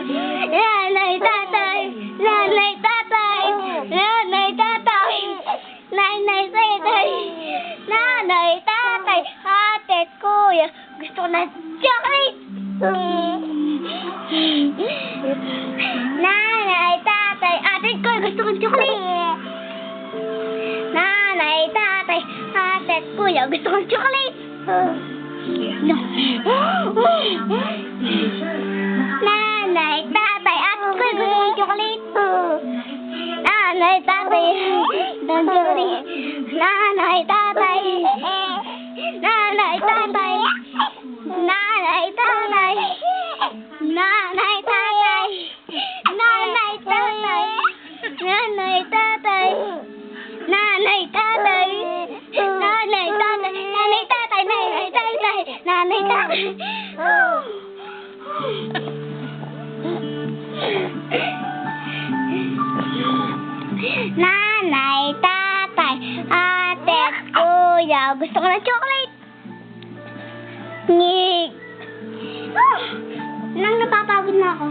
Nanay, tatay, nanay, tatay, nanay, tatay, nanay, tatay, nanay, tatay, ate, kuya, gusto ko ng chocolate. Nanay, tatay, ate, kuya, gusto ko ng chocolate. Nanay, tatay, ate, kuya, gusto ko ng chocolate. No. Nanay, tatay, ate, kuya, gusto ko ng chocolate. Nanay, tatay, ng chocolate. Nanay, tatay, nanay, tatay, nanay, tatay, nanay, tatay, nanay, tatay, nanay, tatay, nanay, tatay, nanay, tatay, nanay, tatay, nanay, tatay, nanay, tatay. Nanay, tatay, ate, kuya, gusto ko ng chocolate. Ngig. Nang napapagod na ako.